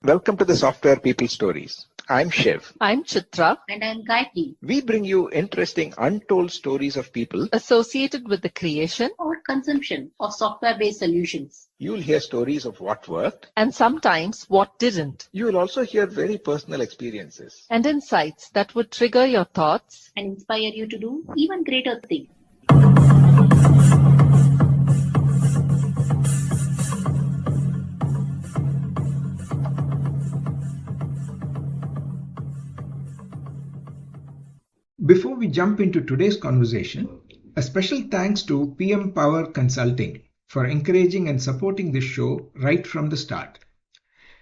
Welcome to the Software People Stories. I'm Shiv. I'm Chitra. And I'm Gayatri. We bring you interesting, untold stories of people Associated with the creation Or consumption of software-based solutions. You'll hear stories of what worked, and sometimes what didn't, you will also hear very personal experiences. and insights that would trigger your thoughts And inspire you to do even greater things. Before we jump into today's conversation, a special thanks to PM Power Consulting for encouraging and supporting this show right from the start.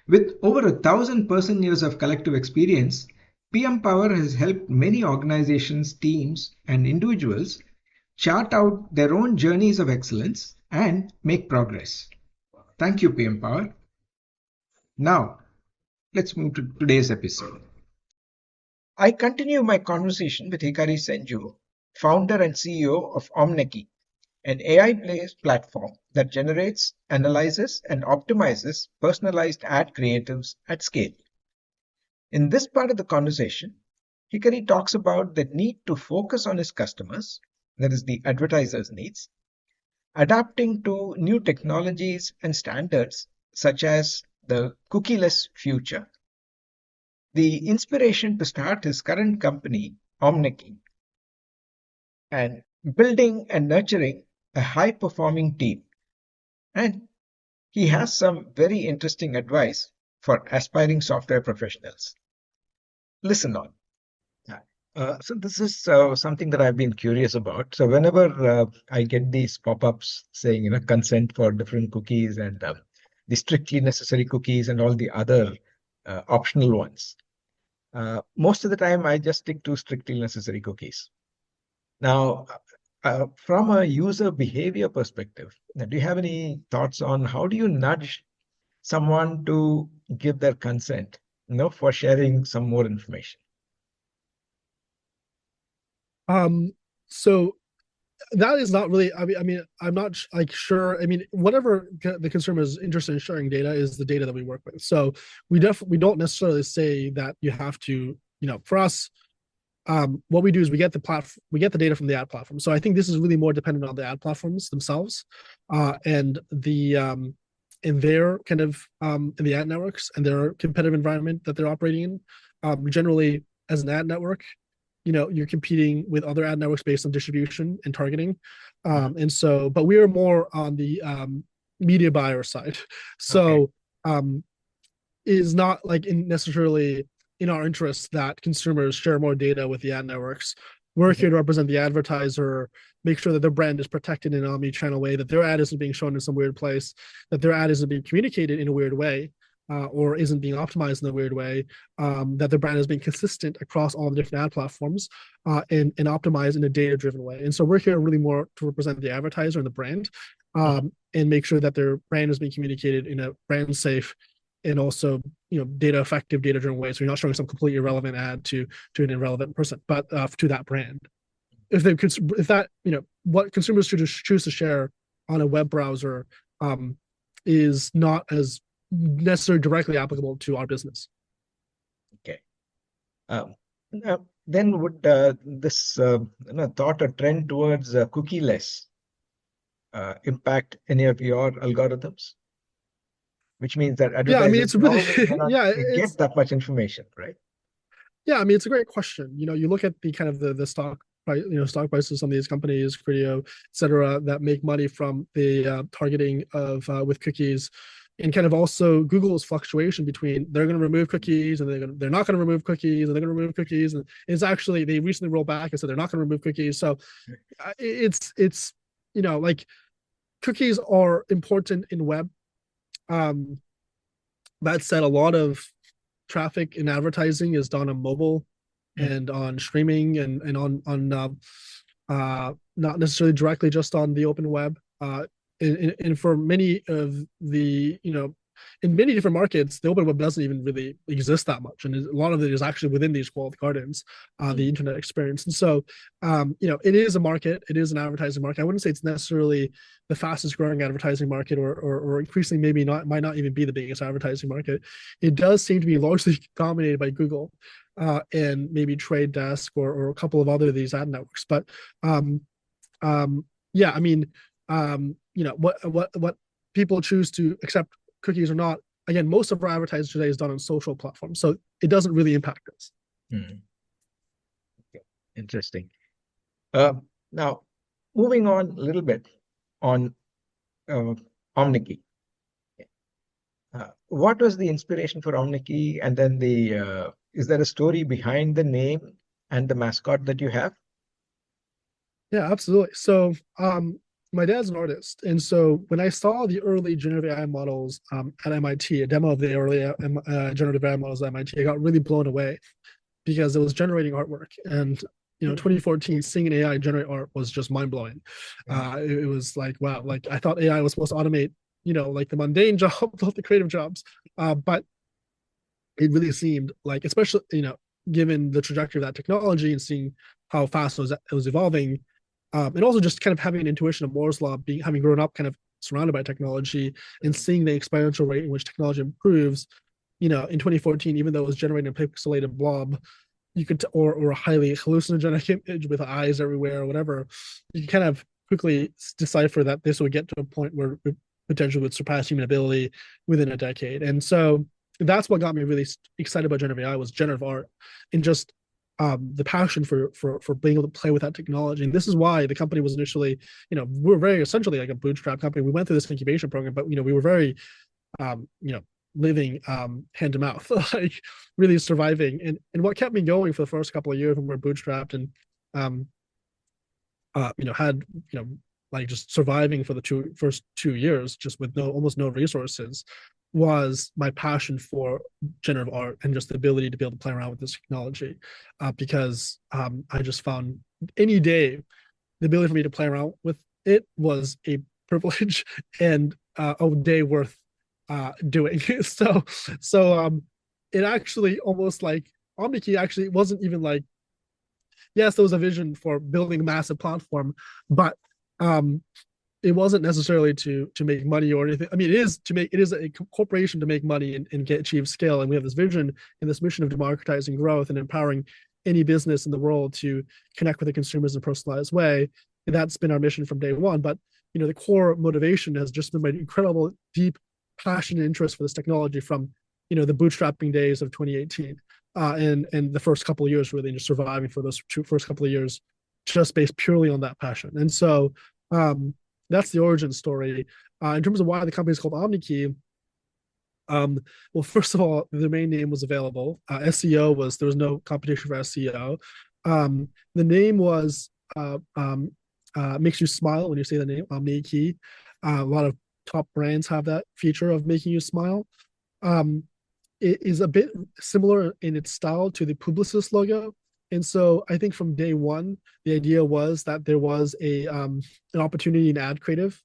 With over 1,000 person-years of collective experience, PM Power has helped many organizations, teams, and individuals chart out their own journeys of excellence and make progress. Thank you, PM Power. Now, let's move to today's episode. I continue my conversation with Hikari Senju, founder and CEO of Omneky, an AI-based platform that generates, analyzes, and optimizes personalized ad creatives at scale. In this part of the conversation, Hikari talks about the need to focus on his customers, that is the advertisers' needs, adapting to new technologies and standards such as the cookieless future, the inspiration to start his current company, Omneky, and building and nurturing a high-performing team. And he has some very interesting advice for aspiring software professionals. Listen on. So this is something that I've been curious about. So whenever I get these pop-ups saying, consent for different cookies and the strictly necessary cookies and all the other optional ones, most of the time I just stick to strictly necessary cookies. Now, from a user behavior perspective, do you have any thoughts on how do you nudge someone to give their consent, for sharing some more information? So that is not really, I'm not sure. Whatever the consumer is interested in sharing data is the data that we work with. So we don't necessarily say that you have to, for us, what we do is we get the data from the ad platform. So I think this is really more dependent on the ad platforms themselves, and in their kind of in the ad networks and their competitive environment that they're operating in. Generally, as an ad network, you're competing with other ad networks based on distribution and targeting. But we are more on the media buyer side. So it is not necessarily in our interest that consumers share more data with the ad networks. We're here to represent the advertiser, make sure that their brand is protected in an omni-channel way, that their ad isn't being shown in some weird place, that their ad isn't being communicated in a weird way, or isn't being optimized in a weird way, that the brand is being consistent across all the different ad platforms, and optimized in a data-driven way. And so we're here really more to represent the advertiser and the brand, and make sure that their brand is being communicated in a brand safe and also data effective, data-driven way. So you're not showing some completely irrelevant ad to an irrelevant person, but to that brand. What consumers choose to share on a web browser is not as necessarily directly applicable to our business. Okay. Then would this thought or trend towards cookieless impact any of your algorithms? Which means that advertisers get that much information, right? Yeah, it's a great question. You look at the kind of the stock price, stock prices on these companies, Criteo, et cetera, that make money from the targeting of with cookies. And kind of also Google's fluctuation between they're going to remove cookies and they're not going to remove cookies and they're going to remove cookies, and it's actually they recently rolled back and said they're not going to remove cookies. So it's cookies are important in web. That said, a lot of traffic in advertising is done on mobile and on streaming and on not necessarily directly just on the open web. And for many of the in many different markets, the open web doesn't even really exist that much, and a lot of it is actually within these walled gardens, the internet experience. And so, it is a market, it is an advertising market. I wouldn't say it's necessarily the fastest growing advertising market, or increasingly maybe might not even be the biggest advertising market. It does seem to be largely dominated by Google, and maybe Trade Desk or a couple of other of these ad networks. But yeah, I mean, what people choose to accept cookies or not, again, most of our advertising today is done on social platforms, so it doesn't really impact us. Okay. Interesting. Now, moving on a little bit on Omneky. What was the inspiration for Omneky, and then is there a story behind the name and the mascot that you have? Yeah, absolutely. So my dad's an artist, and so when I saw the early generative AI models at MIT, a demo of the early generative AI models at MIT, I got really blown away because it was generating artwork. And 2014, seeing an AI generate art was just mind-blowing. It was like, wow, like I thought AI was supposed to automate like the mundane jobs, not the creative jobs, but it really seemed like, especially given the trajectory of that technology and seeing how fast it was evolving, and also just kind of having an intuition of Moore's law, having grown up kind of surrounded by technology and seeing the exponential rate in which technology improves. In 2014, even though it was generating a pixelated blob, you could or a highly hallucinogenic image with eyes everywhere or whatever, you could kind of quickly decipher that this would get to a point where it potentially would surpass human ability within a decade. And so that's what got me really excited about generative AI, was generative art, and just the passion for being able to play with that technology. And this is why the company was initially, we're very essentially like a bootstrap company. We went through this incubation program, but we were very living hand to mouth, like really surviving. And what kept me going for the first couple of years when we were bootstrapped and had like just surviving for the first 2 years just with almost no resources, was my passion for generative art and just the ability to be able to play around with this technology, because I just found any day the ability for me to play around with it was a privilege and a day worth doing. So it actually almost like Omneky actually wasn't even like, yes, there was a vision for building a massive platform, but it wasn't necessarily to make money or anything. I mean, it is a corporation to make money and achieve scale. And we have this vision and this mission of democratizing growth and empowering any business in the world to connect with the consumers in a personalized way. And that's been our mission from day one. But the core motivation has just been my incredible, deep passion and interest for this technology from the bootstrapping days of 2018, and the first couple of years, really just surviving for those first couple of years, just based purely on that passion. And so that's the origin story. In terms of why the company is called Omneky, well, first of all, the domain name was available. SEO there was no competition for SEO. The name was makes you smile when you say the name, Omneky. A lot of top brands have that feature of making you smile. It is a bit similar in its style to the Publicis logo. And so I think from day one, the idea was that there was an opportunity in ad creative.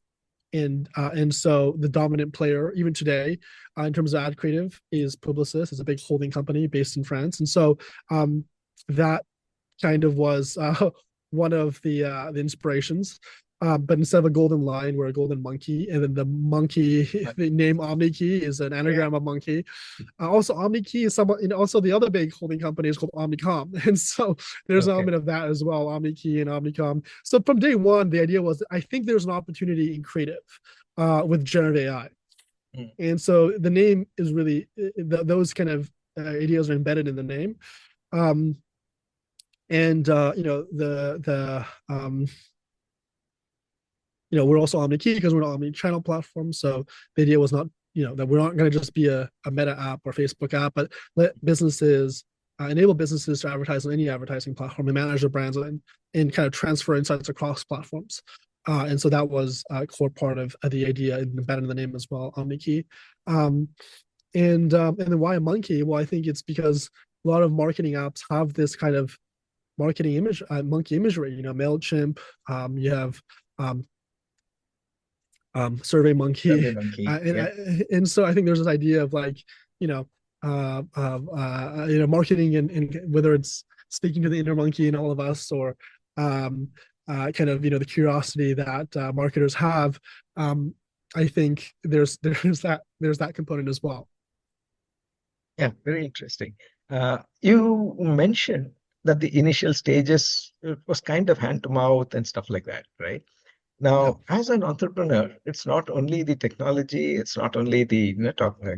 And so the dominant player, even today, in terms of ad creative, is Publicis. It's a big holding company based in France. And so that kind of was one of the inspirations. But instead of a golden lion, we're a golden monkey, and then the monkey, the name Omneky is an anagram of monkey. Also, Omneky is somewhat, and also the other big holding company is called Omnicom, and so there's an element of that as well, Omneky and Omnicom. So from day one, the idea was, I think there's an opportunity in creative with generative AI, and so the name is really those kind of ideas are embedded in the name, we're also Omneky because we're an omni-channel platform. So the idea was not, that we're not going to just be a Meta app or Facebook app, but let businesses enable businesses to advertise on any advertising platform and manage their brands and kind of transfer insights across platforms. And so that was a core part of the idea embedded in the name as well, Omneky. And then why a monkey? Well, I think it's because a lot of marketing apps have this kind of marketing image, monkey imagery. MailChimp, you have Survey Monkey, SurveyMonkey. Yeah. and so I think there's this idea of like marketing and whether it's speaking to the inner monkey in all of us or kind of the curiosity that marketers have. I think there's that component as well. Yeah, very interesting. You mentioned that the initial stages was kind of hand to mouth and stuff like that, right? Now, as an entrepreneur, it's not only the technology, it's not only the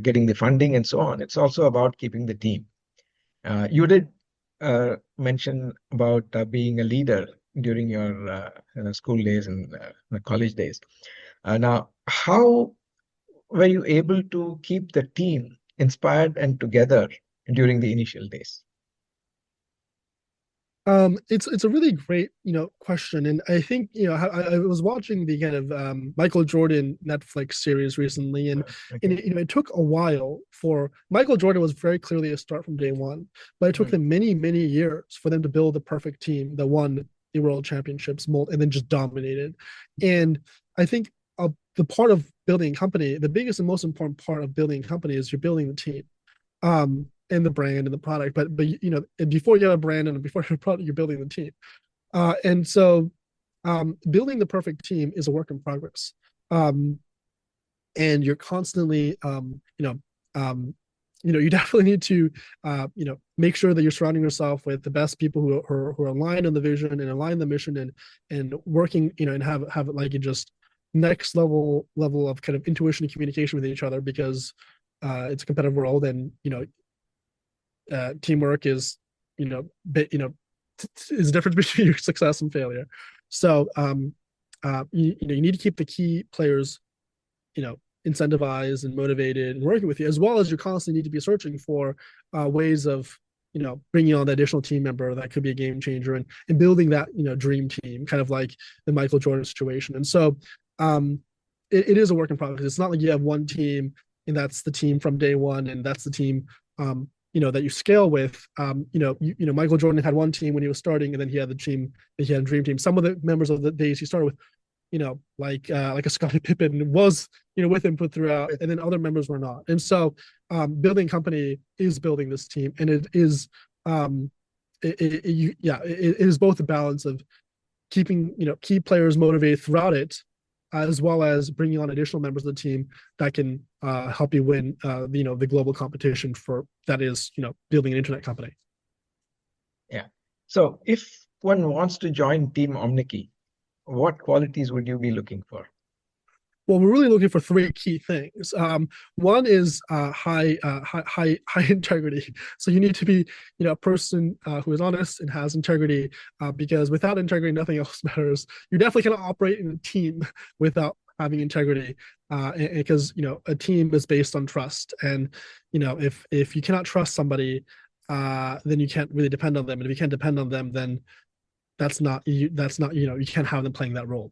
getting the funding and so on. It's also about keeping the team. You did mention about being a leader during your school days and college days. Now, how were you able to keep the team inspired and together during the initial days? It's a really great question, and I think I was watching the kind of Michael Jordan Netflix series recently, and it took a while for Michael Jordan was very clearly a start from day one, but it took them many years for them to build the perfect team that won the world championships and then just dominated. And I think the part of building a company, the biggest and most important part of building a company is you're building the team. And the brand and the product, but before you have a brand and before you have a product, you're building the team, and so building the perfect team is a work in progress, and you're constantly you definitely need to make sure that you're surrounding yourself with the best people who are aligned on the vision and aligned on the mission and working and have it like just next level of kind of intuition and communication with each other, because it's a competitive world, and teamwork is is the difference between your success and failure. So you need to keep the key players incentivized and motivated and working with you, as well as you constantly need to be searching for ways of bringing on the additional team member that could be a game changer, and building that dream team, kind of like the Michael Jordan situation. And so it is a work in progress. It's not like you have one team and that's the team from day one, and that's the team that you scale with. Michael Jordan had one team when he was starting, and then he had a dream team. Some of the members of the days he started with, like a Scottie Pippen was, with him put throughout, and then other members were not. And so, building company is building this team, and it is, it is both a balance of keeping, key players motivated throughout it, as well as bringing on additional members of the team that can help you win, the global competition for that is, building an internet company. Yeah. So if one wants to join Team Omneky, what qualities would you be looking for? Well, we're really looking for three key things. One is high integrity. So you need to be, a person who is honest and has integrity, because without integrity, nothing else matters. You definitely cannot operate in a team without having integrity, because a team is based on trust, and if you cannot trust somebody, then you can't really depend on them, and if you can't depend on them, then that's not you can't have them playing that role.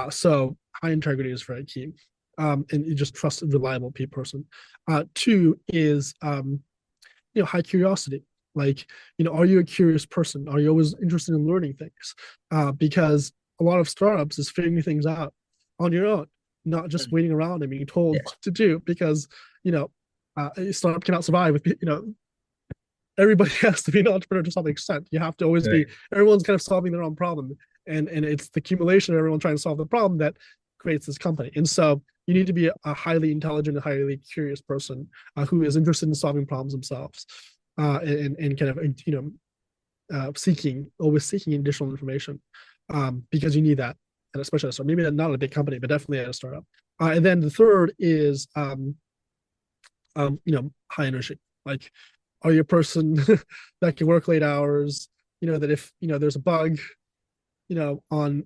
So high integrity is very key, and you just trust a reliable person. Two is high curiosity. Like, are you a curious person? Are you always interested in learning things? Because a lot of startups is figuring things out on your own, not just waiting around and being told what to do, because a startup cannot survive with everybody has to be an entrepreneur to some extent. You have to always be, everyone's kind of solving their own problem, and it's the accumulation of everyone trying to solve the problem that creates this company. And so you need to be a highly intelligent, a highly curious person who is interested in solving problems themselves, and kind of always seeking additional information, because you need that, and especially at a startup. Maybe not at a big company, but definitely at a startup. And then the third is high energy. Like, are you a person that can work late hours? That if there's a bug, on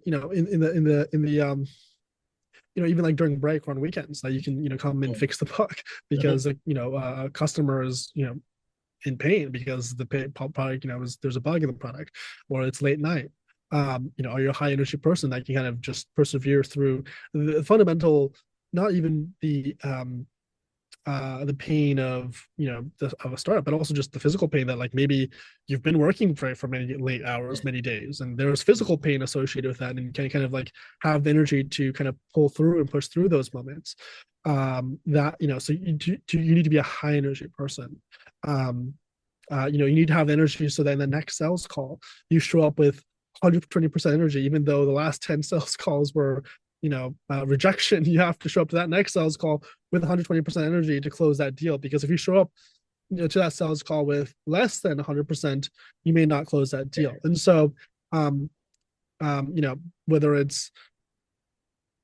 even like during break or on weekends, that you can come and fix the bug, because a customer is in pain because the product there's a bug in the product, or it's late night. Are you a high energy person that can kind of just persevere through the fundamental, not even the the pain of of a startup, but also just the physical pain that like maybe you've been working for many late hours, many days, and there's physical pain associated with that, and you can kind of like have the energy to kind of pull through and push through those moments. That so you need to be a high energy person. You need to have energy so that in the next sales call you show up with 120% energy, even though the last 10 sales calls were rejection. You have to show up to that next sales call with 120% energy to close that deal, because if you show up to that sales call with less than 100%, you may not close that deal. And so whether it's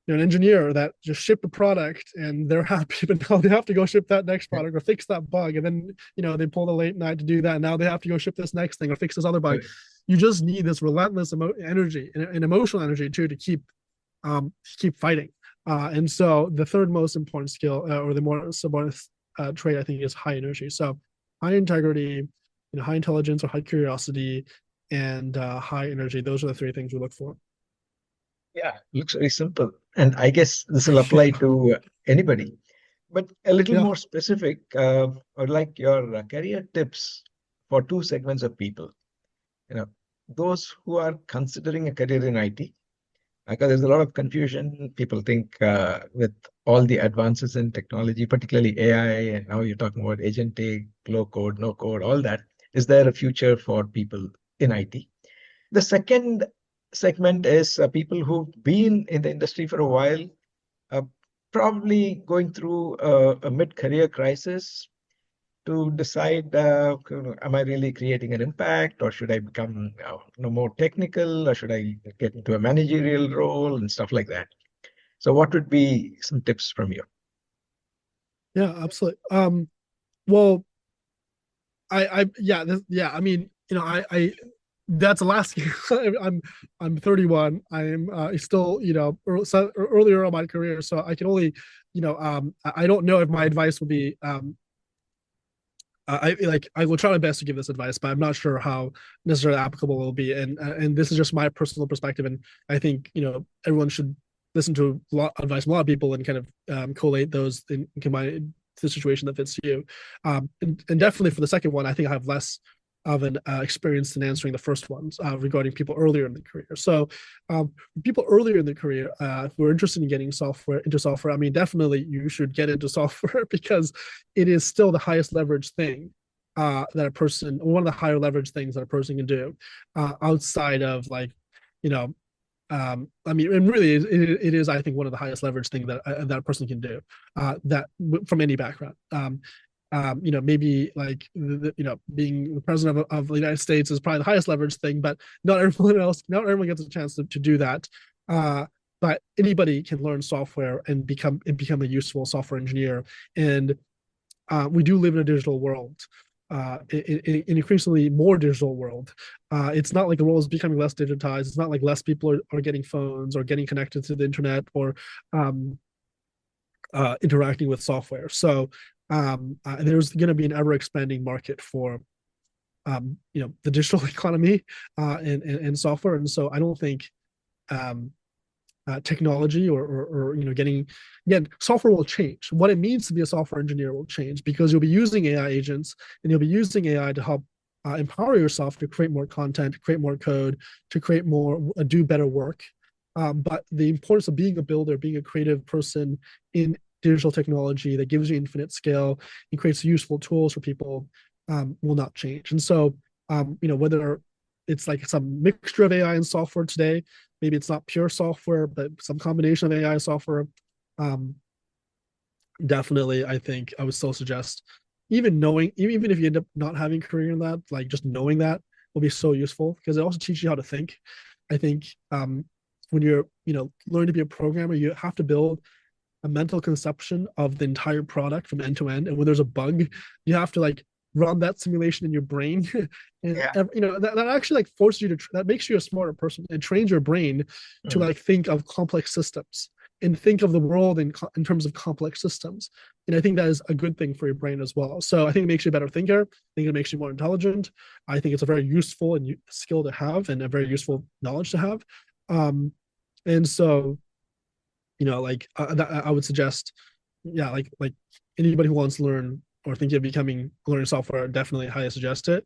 an engineer that just shipped a product and they're happy, but now they have to go ship that next product or fix that bug, and then they pull the late night to do that, and now they have to go ship this next thing or fix this other bug. You just need this relentless energy and emotional energy too to keep fighting. And so the third most important skill, or the more important trait, I think, is high energy. So high integrity, high intelligence or high curiosity, and high energy. Those are the three things we look for. Yeah, looks very simple. And I guess this will apply to anybody. But a little more specific, I would like your career tips for two segments of people. Those who are considering a career in IT, because there's a lot of confusion. People think with all the advances in technology, particularly AI, and now you're talking about agentic, low code, no code, all that. Is there a future for people in IT? The second segment is people who've been in the industry for a while, probably going through a mid-career crisis to decide, am I really creating an impact, or should I become more technical, or should I get into a managerial role and stuff like that? So what would be some tips from you? Yeah, absolutely. Well, I mean, that's the last I'm 31. I'm still earlier in my career, so I can only I don't know if my advice will be I will try my best to give this advice, but I'm not sure how necessarily applicable it will be. And this is just my personal perspective, and I think everyone should listen to advice from a lot of people and kind of collate those and combine the situation that fits you. And definitely for the second one, I think I have less of an experience in answering the first ones regarding people earlier in the career. So people earlier in the career who are interested in getting into software, I mean, definitely you should get into software because it is still the highest leverage thing that a person, one of the higher leverage things that a person can do outside of like, I mean, and really it is, I think, one of the highest leverage things that a person can do that from any background. Maybe like being the president of the United States is probably the highest leverage thing, but not everyone gets a chance to do that. But anybody can learn software and become a useful software engineer. And we do live in a digital world, an increasingly more digital world. It's not like the world is becoming less digitized. It's not like less people are getting phones or getting connected to the internet or interacting with software. So there's going to be an ever-expanding market for the digital economy and software. And so I don't think technology or getting, again, software will change. What it means to be a software engineer will change because you'll be using AI agents and you'll be using AI to help empower yourself to create more content, to create more code, to create more, do better work. But the importance of being a builder, being a creative person in digital technology that gives you infinite scale and creates useful tools for people will not change. And so, whether it's like some mixture of AI and software today, maybe it's not pure software, but some combination of AI and software, definitely, I think I would still suggest even if you end up not having a career in that, like just knowing that will be so useful because it also teaches you how to think. I think when you're, learning to be a programmer, you have to build a mental conception of the entire product from end to end. And when there's a bug, you have to like run that simulation in your brain. And that actually like forces you to, that makes you a smarter person and trains your brain to like think of complex systems and think of the world in terms of complex systems. And I think that is a good thing for your brain as well. So I think it makes you a better thinker. I think it makes you more intelligent. I think it's a very useful and skill to have and a very useful knowledge to have. And so, I would suggest, yeah, like anybody who wants to learn or thinking of becoming learning software, definitely highly suggest it.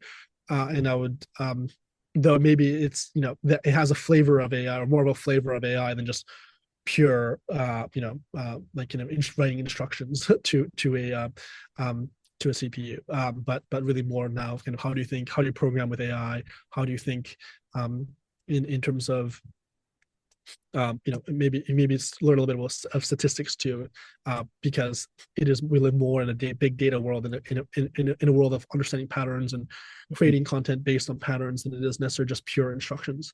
And I would, though maybe it's, that it has a flavor of AI or more of a flavor of AI than just pure, like, writing instructions to a CPU. But really more now kind of how do you program with AI? How do you think in terms of maybe learn a little bit of statistics too, because we live more in a big data world, in a world of understanding patterns and creating content based on patterns than it is necessarily just pure instructions.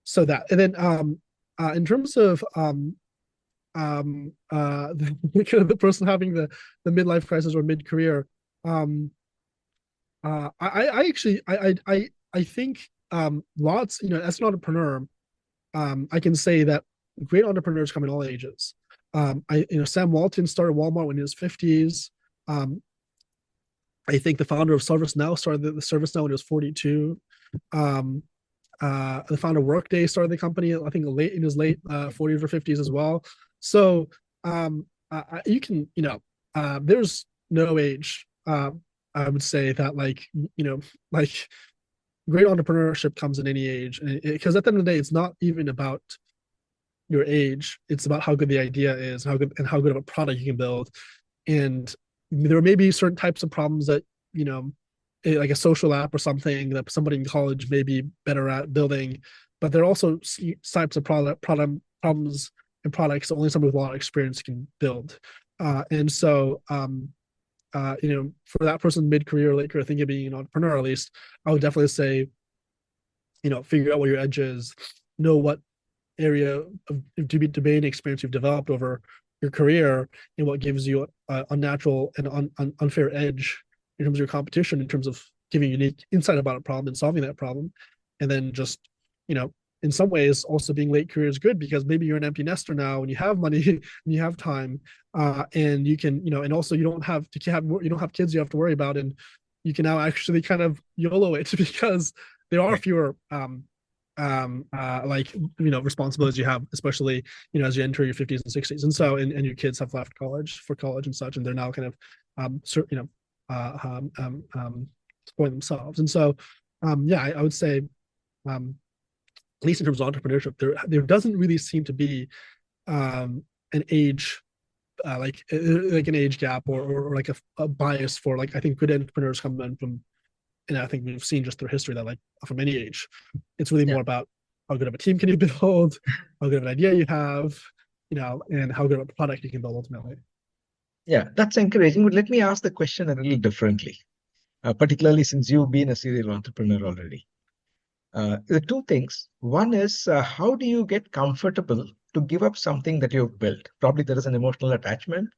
So that, and then in terms of the person having the midlife crisis or mid career, I actually I think lots, as an entrepreneur, I can say that great entrepreneurs come in all ages. Sam Walton started Walmart when he was 50s. I think the founder of ServiceNow started the ServiceNow when he was 42. The founder of Workday started the company, I think, in his late 40s or 50s as well. So you can, there's no age. I would say that, like great entrepreneurship comes in any age, because at the end of the day, it's not even about your age. It's about how good the idea is, how good of a product you can build. And there may be certain types of problems that, like a social app or something that somebody in college may be better at building, but there are also types of problems and products that only someone with a lot of experience can build. And so, for that person mid-career, late career, thinking of being an entrepreneur, at least, I would definitely say, figure out where your edge is, know what area of domain experience you've developed over your career, and what gives you a unnatural and unfair edge in terms of your competition, in terms of giving unique insight about a problem and solving that problem. And then just, in some ways, also being late career is good, because maybe you're an empty nester now and you have money and you have time, and you can, and also you don't have kids you have to worry about, and you can now actually kind of YOLO it, because there are fewer responsibilities you have, especially as you enter your 50s and 60s, and so and your kids have left college and such, and they're now kind of supporting themselves. And so I would say, at least in terms of entrepreneurship, there doesn't really seem to be an age like an age gap or like a bias for, like, I think good entrepreneurs come in from, and I think we've seen just through history that, like, from any age, it's really more about how good of a team can you build, how good of an idea you have, and how good of a product you can build ultimately. Yeah, that's encouraging. But let me ask the question a little differently, particularly since you've been a serial entrepreneur already. The two things. One is, how do you get comfortable to give up something that you've built? Probably there is an emotional attachment.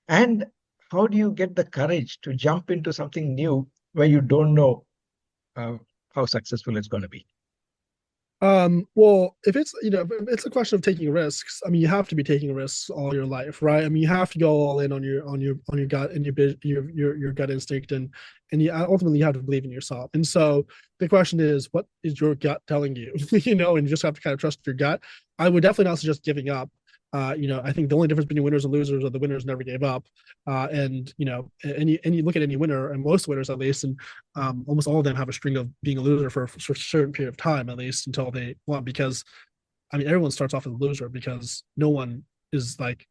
And how do you get the courage to jump into something new where you don't know how successful it's going to be? Well, if it's a question of taking risks, I mean, you have to be taking risks all your life, right? I mean, you have to go all in on your gut and your gut instinct, and ultimately you have to believe in yourself. And so the question is, what is your gut telling you? And you just have to kind of trust your gut. I would definitely not suggest giving up. I think the only difference between winners and losers are the winners never gave up. And you look at any winner, and most winners at least, and almost all of them have a string of being a loser for a certain period of time, at least until they won. Because, I mean, everyone starts off as a loser, because no one is like,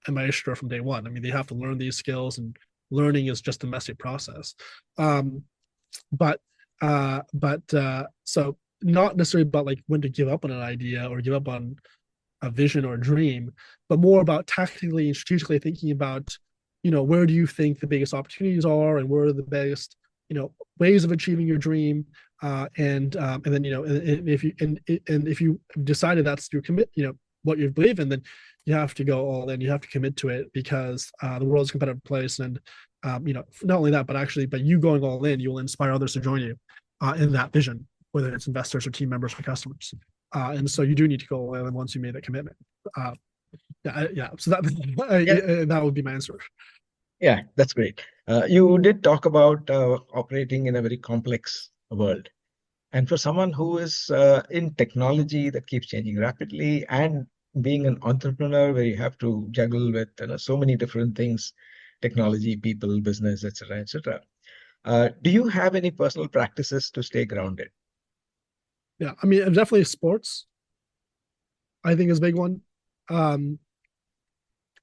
a maestro from day one. I mean, they have to learn these skills, and learning is just a messy process. So not necessarily about like when to give up on an idea or give up on a vision or a dream, but more about tactically and strategically thinking about, where do you think the biggest opportunities are, and where are the biggest, ways of achieving your dream, and then if you decided that's your commit, what you believe in, then you have to go all in. You have to commit to it, because the world is a competitive place, and not only that, but you going all in, you will inspire others to join you in that vision, whether it's investors or team members or customers. And so you do need to go all in once you made that commitment. So that would be my answer. Yeah, that's great. You did talk about operating in a very complex world. And for someone who is in technology that keeps changing rapidly and being an entrepreneur where you have to juggle with so many different things, technology, people, business, etc., etc. Do you have any personal practices to stay grounded? Yeah, I mean, definitely sports, I think, is a big one. I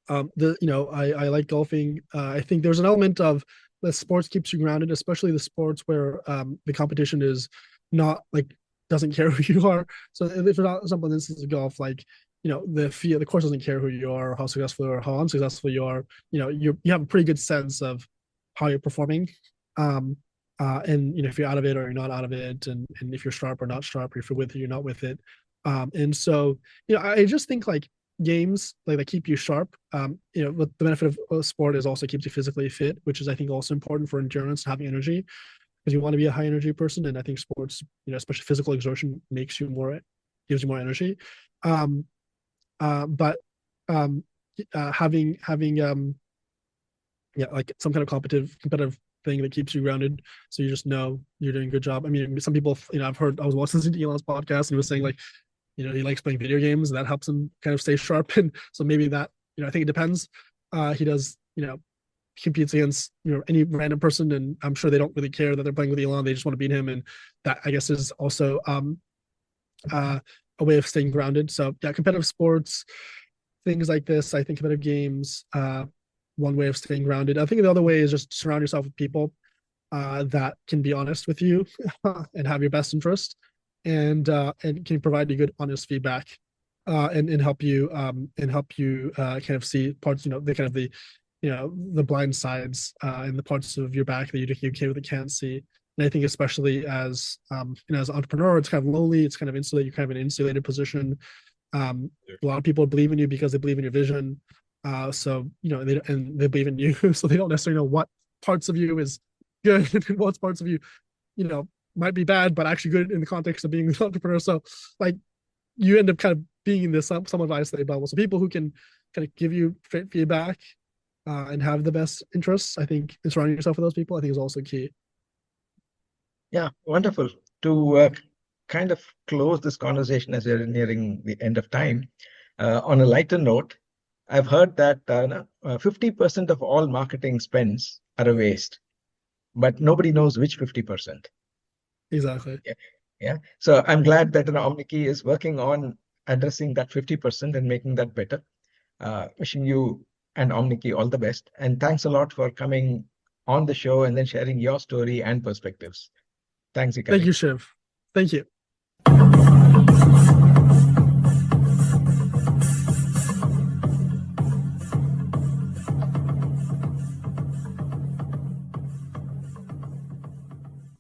like golfing. I think there's an element of the sports keeps you grounded, especially the sports where the competition is not like doesn't care who you are. So if for example, this is golf, like the course doesn't care who you are, or how successful or how unsuccessful you are. You have a pretty good sense of how you're performing. And if you're out of it or you're not out of it, and if you're sharp or not sharp, or if you're with it, you're not with it. And so I just think like games like that keep you sharp. The benefit of sport is also keeps you physically fit, which is I think also important for endurance and having energy, because you want to be a high energy person. And I think sports, especially physical exertion, gives you more energy. But having like some kind of competitive thing that keeps you grounded, so you just know you're doing a good job. I mean, some people, I've heard, I was listening to Elon's podcast and he was saying like, he likes playing video games and that helps him kind of stay sharp. And so maybe that, I think it depends. He does, competes against, any random person, and I'm sure they don't really care that they're playing with Elon. They just want to beat him. And that, I guess, is also a way of staying grounded. So yeah, competitive sports, things like this, I think competitive games, one way of staying grounded. I think the other way is just surround yourself with people that can be honest with you and have your best interest, and can provide you good, honest feedback, and help you kind of see parts, the blind sides and the parts of your back that you can't see. And I think especially as as an entrepreneur, it's kind of lonely. It's kind of insulated. You're kind of in an insulated position. A lot of people believe in you because they believe in your vision. So they believe in you, so they don't necessarily know what parts of you is good and what parts of you, might be bad, but actually good in the context of being an entrepreneur. So like you end up kind of being in this somewhat isolated bubble. So people who can kind of give you feedback and have the best interests, I think, and surrounding yourself with those people, I think is also key. Yeah, wonderful. To kind of close this conversation as we're nearing the end of time, on a lighter note, I've heard that 50% of all marketing spends are a waste, but nobody knows which 50%. Exactly. Yeah. So I'm glad that Omneky is working on addressing that 50% and making that better. Wishing you and Omneky all the best. And thanks a lot for coming on the show and then sharing your story and perspectives. Thanks, Hikari. Thank you, Shiv. Thank you.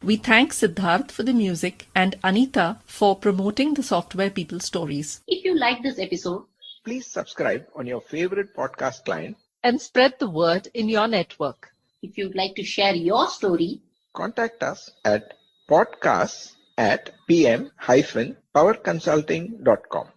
We thank Siddharth for the music and Anita for promoting the Software People stories. If you like this episode, Please subscribe on your favorite podcast client. And spread the word in your network. if you'd like to share your story, Contact us at podcasts@pm-powerconsulting.com.